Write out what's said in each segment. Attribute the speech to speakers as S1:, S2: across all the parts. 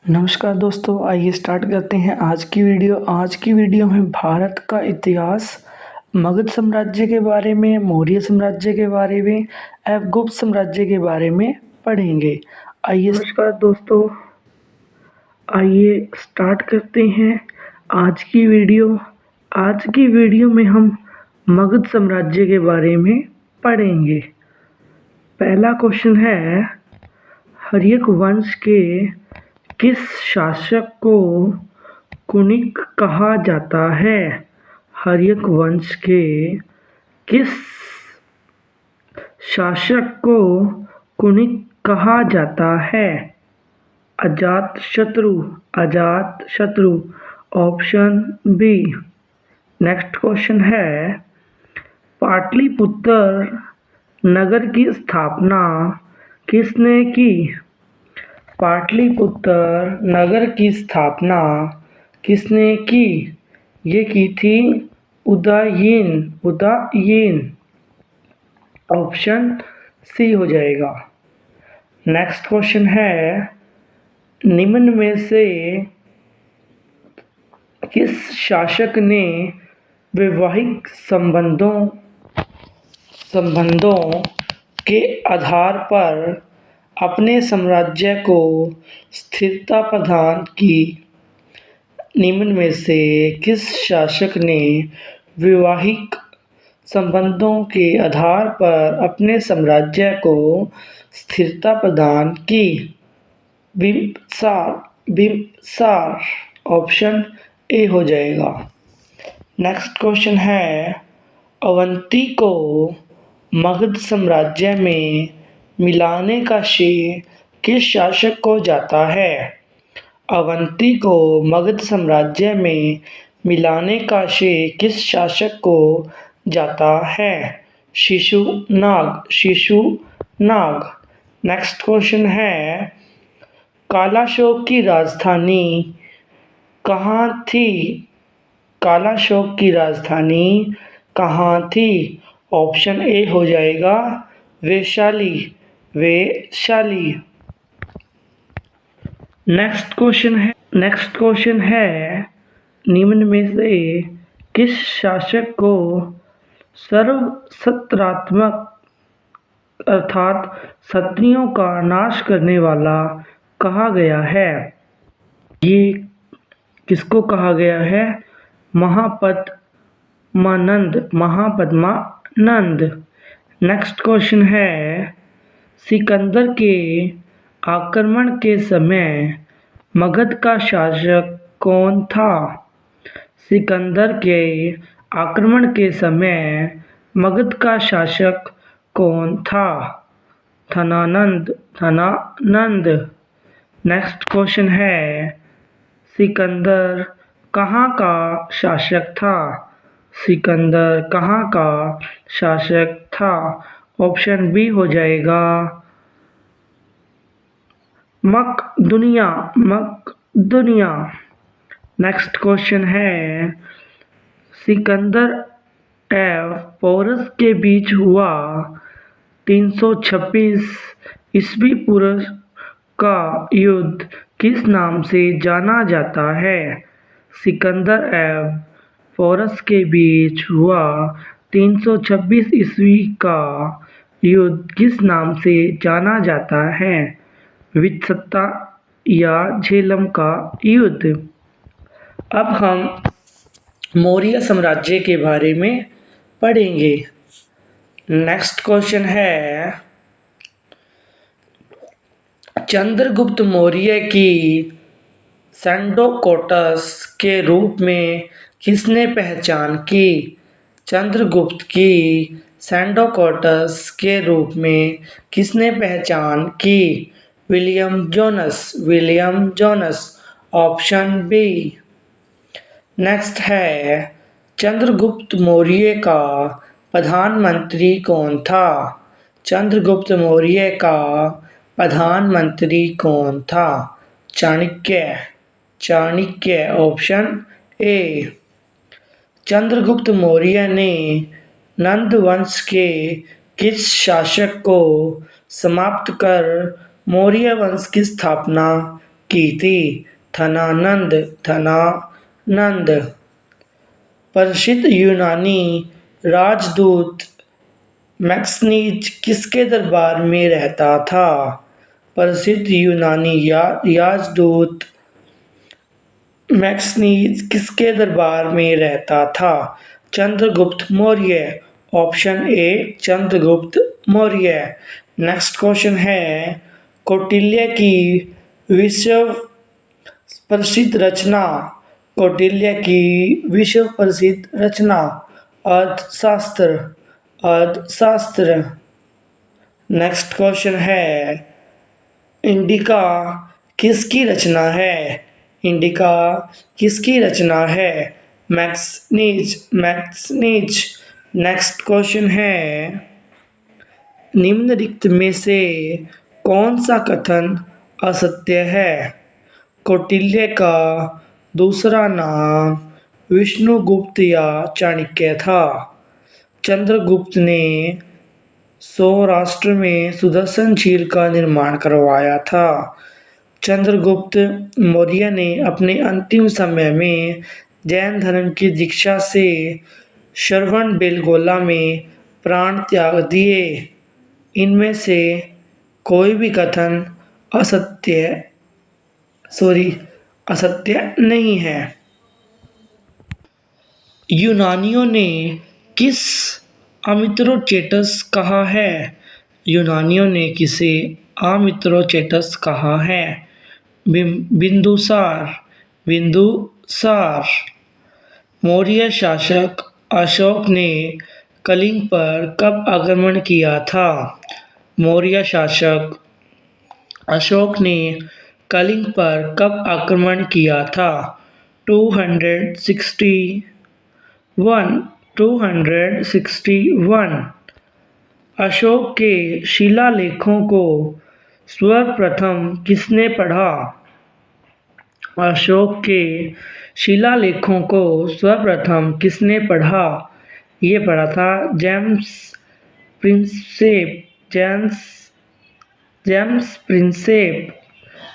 S1: नमस्कार दोस्तों, आइए स्टार्ट करते हैं आज की वीडियो में भारत का इतिहास, मगध साम्राज्य के बारे में, मौर्य साम्राज्य के बारे में एवं गुप्त साम्राज्य के बारे में पढ़ेंगे। नमस्कार दोस्तों, आइए स्टार्ट करते हैं आज की वीडियो में हम मगध साम्राज्य के बारे में पढ़ेंगे। पहला क्वेश्चन है, हर्यक वंश के किस शासक को कुनिक कहा जाता है? हर्यक वंश के किस शासक को कुनिक कहा जाता है? Ajatashatru. Option B. Next question है, पाटलिपुत्र नगर की स्थापना किसने की? पाटलिपुत्र नगर की स्थापना किसने की? ये की थी उदयन। ऑप्शन सी हो जाएगा। नेक्स्ट क्वेश्चन है, निम्न में से किस शासक ने वैवाहिक संबंधों के आधार पर अपने साम्राज्य को स्थिरता प्रदान की? निम्न में से किस शासक ने वैवाहिक संबंधों के आधार पर अपने साम्राज्य को स्थिरता प्रदान की? बिम्बिसार। ऑप्शन ए हो जाएगा। नेक्स्ट क्वेश्चन है, अवंती को मगध साम्राज्य में मिलाने का श्रेय किस शासक को जाता है? अवंती को मगध साम्राज्य में मिलाने का श्रेय किस शासक को जाता है? शिशुनाग। नेक्स्ट क्वेश्चन है, कालाशोक की राजधानी कहाँ थी? कालाशोक की राजधानी कहाँ थी? ऑप्शन ए हो जाएगा, वैशाली। नेक्स्ट क्वेश्चन है, निम्न में से किस शासक को सर्वसत्रात्मक अर्थात क्षत्रियों का नाश करने वाला कहा गया है? ये किसको कहा गया है? महापद्मानंद। नेक्स्ट क्वेश्चन है, सिकंदर के आक्रमण के समय मगध का शासक कौन था? सिकंदर के आक्रमण के समय मगध का शासक कौन था? धनानंद। नेक्स्ट क्वेश्चन है, सिकंदर कहाँ का शासक था? सिकंदर कहाँ का शासक था? ऑप्शन बी हो जाएगा, मकदुनिया। नेक्स्ट क्वेश्चन है, सिकंदर एवं पोरस के बीच हुआ 326 ईस्वी पूर्व का युद्ध किस नाम से जाना जाता है? सिकंदर एवं पोरस के बीच हुआ 326 ईस्वी का युद्ध किस नाम से जाना जाता है? वित्सता या झेलम का युद्ध। अब हम मौर्य साम्राज्य के बारे में पढ़ेंगे। नेक्स्ट क्वेश्चन है, चंद्रगुप्त मौर्य की सैंडोकोटस के रूप में किसने पहचान की? चंद्रगुप्त की सैंडोकोटस के रूप में किसने पहचान की? William Jones. Option B. Next है, चंद्रगुप्त मौर्य का प्रधानमंत्री कौन था? चंद्रगुप्त मौर्य का प्रधानमंत्री कौन था? चाणक्य। Option A. चंद्रगुप्त मौर्य ने नंद वंश के किस शासक को समाप्त कर मौर्य वंश की स्थापना की थी? धनानंद, धनानंद। प्रसिद्ध यूनानी राजदूत मैक्सनीज किसके दरबार में रहता था? प्रसिद्ध यूनानी राजदूत मैक्सनीज किसके दरबार में रहता था? Chandragupta Maurya. Option A Chandragupta Maurya. Next question है, कौटिल्य की विश्व प्रसिद्ध रचना। कौटिल्य की विश्व प्रसिद्ध रचना। अर्थशास्त्र, अर्थशास्त्र। नेक्स्ट क्वेश्चन है, इंडिका किसकी रचना है? इंडिका किसकी रचना है? मैक्सनीज, मैक्सनीज। नेक्स्ट क्वेश्चन है, निम्नलिखित में से कौन सा कथन असत्य है? कौटिल्य का दूसरा नाम विष्णुगुप्त या चाणक्य था। चंद्रगुप्त ने सौराष्ट्र में सुदर्शन झील का निर्माण करवाया था। चंद्रगुप्त मौर्य ने अपने अंतिम समय में जैन धर्म की दीक्षा से श्रवणबेलगोला में प्राण त्याग दिए। इनमें से कोई भी कथन असत्य नहीं है। यूनानियों ने किस अमित्रोचेटस कहा है? यूनानियों ने किसे अमित्रोचेटस कहा है? बिंदुसार, बिंदुसार। मौर्य शासक अशोक ने कलिंग पर कब आक्रमण किया था? मौर्य शासक अशोक ने कलिंग पर कब आक्रमण किया था? 261। अशोक के शिलालेखों को सर्वप्रथम किसने पढ़ा? अशोक के शिलालेखों को सर्वप्रथम किसने पढ़ा? ये पढ़ा था James Prinsep, James Prinsep.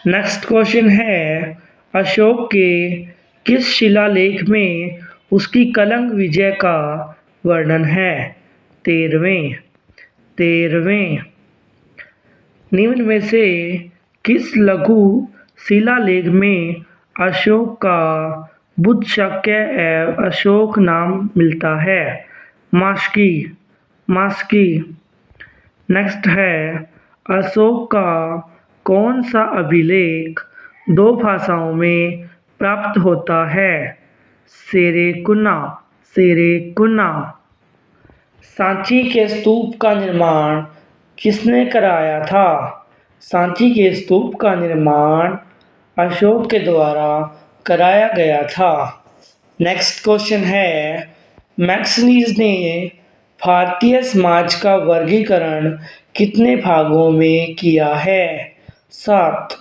S1: Next question है, अशोक के किस शिलालेख में उसकी कलिंग विजय का वर्णन है? 13वें। निम्न में से किस लघु शिलालेख में अशोक का बुद्धशाक्य एवं अशोक नाम मिलता है? मास्की, मास्की। नेक्स्ट है, अशोक का कौन सा अभिलेख 2 भाषाओं में प्राप्त होता है? सेरेकुना, सेरेकुना। सांची के स्तूप का निर्माण किसने कराया था? सांची के स्तूप का निर्माण अशोक के द्वारा कराया गया था। नेक्स्ट क्वेश्चन है, मैक्सनीज ने भारतीय समाज का वर्गीकरण कितने भागों में किया है? 7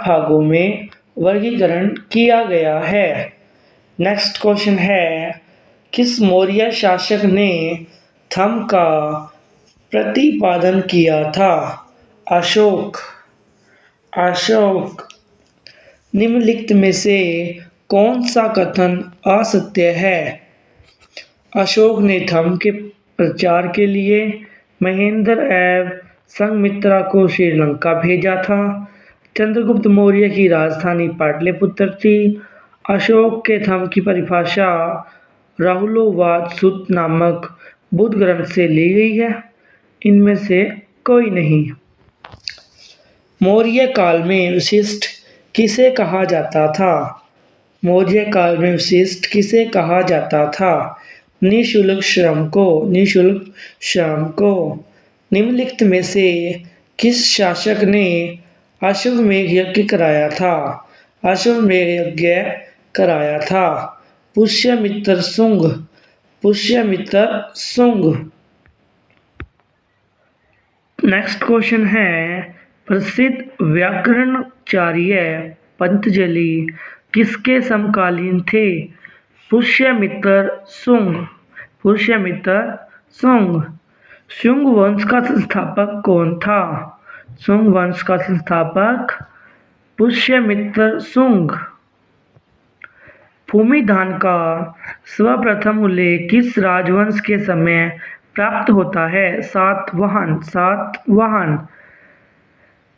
S1: भागों में वर्गीकरण किया गया है। नेक्स्ट क्वेश्चन है, किस मौर्य शासक ने धम्म का प्रतिपादन किया था? अशोक, अशोक। निम्नलिखित में से कौन सा कथन असत्य है? अशोक ने धम्म के प्रचार के लिए महेंद्र एवं संघमित्रा को श्रीलंका भेजा था। चंद्रगुप्त मौर्य की राजधानी पाटलिपुत्र थी। अशोक के धम्म की परिभाषा राहुलोवाद सूत्र नामक बुद्ध ग्रंथ से ली गई है। इनमें से कोई नहीं। मौर्य काल में विशिष्ट किसे कहा जाता था? मौर्य काल में विशिष्ट किसे कहा जाता था? निःशुल्क श्रम को, निःशुल्क श्रम को। निम्नलिखित में से किस शासक ने अश्वमेध यज्ञ कराया था? अश्वमेध यज्ञ कराया था पुष्यमित्र शुंग, पुष्यमित्र शुंग। नेक्स्ट क्वेश्चन है, प्रसिद्ध व्याकरणाचार्य पतंजलि किसके समकालीन थे? पुष्यमित्र शुंग, पुष्यमित्र शुंग। शुंग वंश का संस्थापक कौन था? शुंग वंश का संस्थापक पुष्यमित्र शुंग। भूमिदान का सर्वप्रथम उल्लेख किस राजवंश के समय प्राप्त होता है? सातवाहन।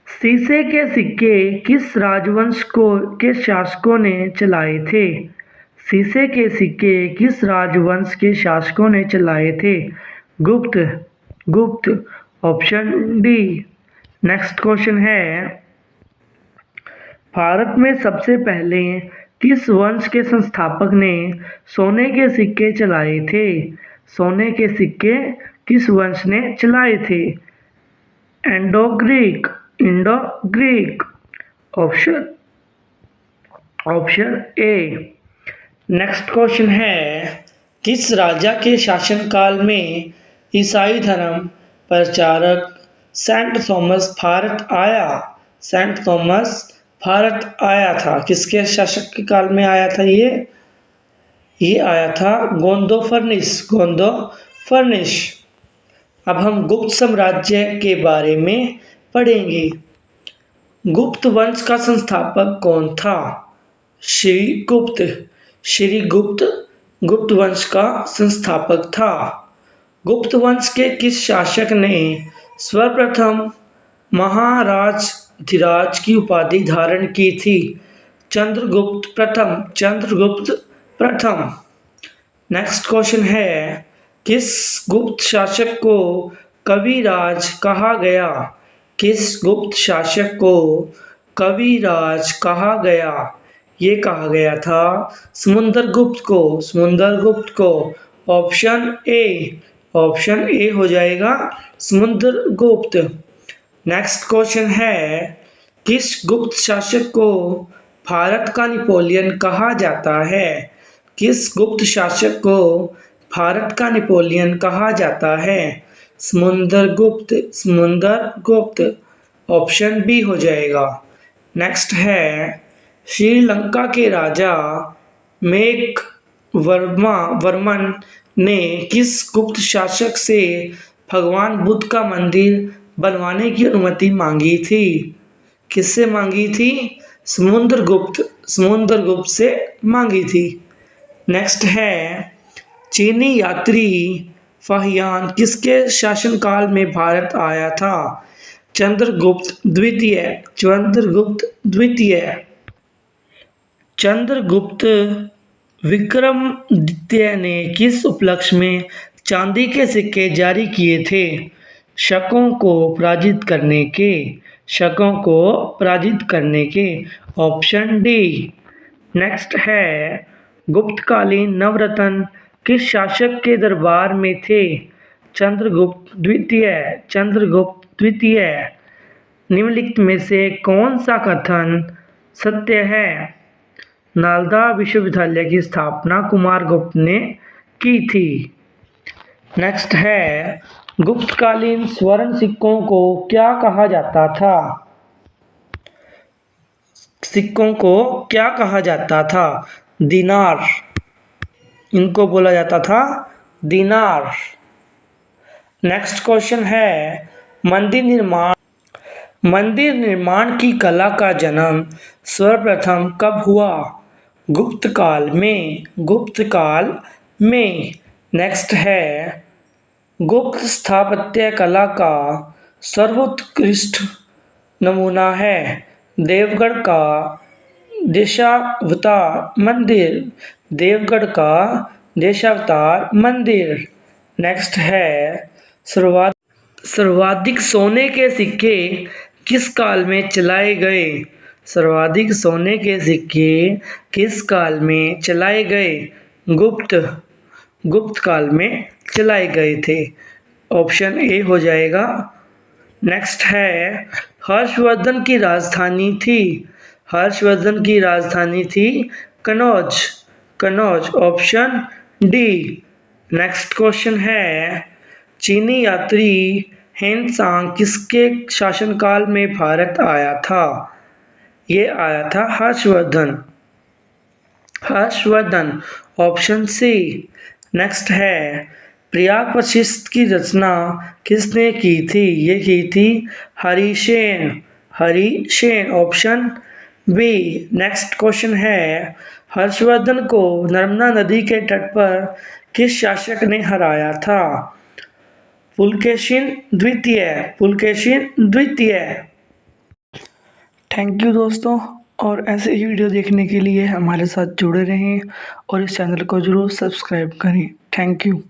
S1: शीशे के सिक्के किस राजवंश के शासकों ने चलाए थे? शीशे के सिक्के किस राजवंश के शासकों ने चलाए थे? गुप्त। Option D. नेक्स्ट क्वेश्चन है, भारत में सबसे पहले किस वंश के संस्थापक ने सोने के सिक्के चलाए थे? सोने के सिक्के किस वंश ने चलाए थे? Indo Greek. Option A. Next question है, किस राजा के शासनकाल में ईसाई धर्म प्रचारक सेंट थॉमस भारत आया? सेंट थॉमस भारत आया था। किसके शासक के काल में आया था ये आया था गोंदो फर्निश। अब हम गुप्त साम्राज्य के बारे में पढ़ेंगे। गुप्त वंश का संस्थापक कौन था? श्रीगुप्त गुप्त वंश का संस्थापक था। गुप्त वंश के किस शासक ने सर्वप्रथम महाराजाधिराज की उपाधि धारण की थी? चंद्रगुप्त प्रथम। नेक्स्ट क्वेश्चन है, किस गुप्त शासक को कविराज कहा गया? किस गुप्त शासक को कविराज कहा गया? ये कहा गया था समुद्रगुप्त को। ऑप्शन ए हो जाएगा समुद्रगुप्त। नेक्स्ट क्वेश्चन है, किस गुप्त शासक को भारत का नेपोलियन कहा जाता है? किस गुप्त शासक को भारत का नेपोलियन कहा जाता है? समुद्रगुप्त। ऑप्शन बी हो जाएगा। नेक्स्ट है, श्रीलंका के राजा वर्मन ने किस गुप्त शासक से भगवान बुद्ध का मंदिर बनवाने की अनुमति मांगी थी? किससे मांगी थी? समुद्रगुप्त से मांगी थी। नेक्स्ट है, चीनी यात्री फाहियान किसके शासनकाल में भारत आया था? चंद्रगुप्त द्वितीय। चंद्रगुप्त विक्रमादित्य ने किस उपलक्ष्य में चांदी के सिक्के जारी किए थे? शकों को पराजित करने के। Option D. नेक्स्ट है, गुप्तकालीन नवरत्न किस शासक के दरबार में थे? चंद्रगुप्त द्वितीय। निम्नलिखित में से कौन सा कथन सत्य है? नालंदा विश्वविद्यालय की स्थापना कुमारगुप्त ने की थी। नेक्स्ट है, गुप्तकालीन स्वर्ण सिक्कों को क्या कहा जाता था? सिक्कों को क्या कहा जाता था? दिनार। इनको बोला जाता था दिनार। नेक्स्ट क्वेश्चन है, मंदिर निर्माण की कला का जन्म सर्वप्रथम कब हुआ? गुप्त काल में। नेक्स्ट है, गुप्त स्थापत्य कला का सर्वोत्कृष्ट नमूना है देवगढ़ का देशावतार मंदिर। नेक्स्ट है, सर्वाधिक सोने के सिक्के किस काल में चलाए गए? सर्वाधिक सोने के सिक्के किस काल में चलाए गए? गुप्त काल में चलाए गए थे। ऑप्शन ए हो जाएगा। नेक्स्ट है, हर्षवर्धन की राजधानी थी Kannauj. Option D. Next question है, चीनी यात्री हेनसांग किसके शासनकाल में भारत आया था? ये आया था हर्षवर्धन। Option C. नेक्स्ट है, प्रयाग प्रशिस्त की रचना किसने की थी? ये की थी Harisen. Option B. Next question है, हर्षवर्धन को नर्मदा नदी के तट पर किस शासक ने हराया था? पुलकेशिन द्वितीय, पुलकेशिन द्वितीय। थैंक यू दोस्तों, और ऐसे ही वीडियो देखने के लिए हमारे साथ जुड़े रहें और इस चैनल को जरूर सब्सक्राइब करें। Thank you.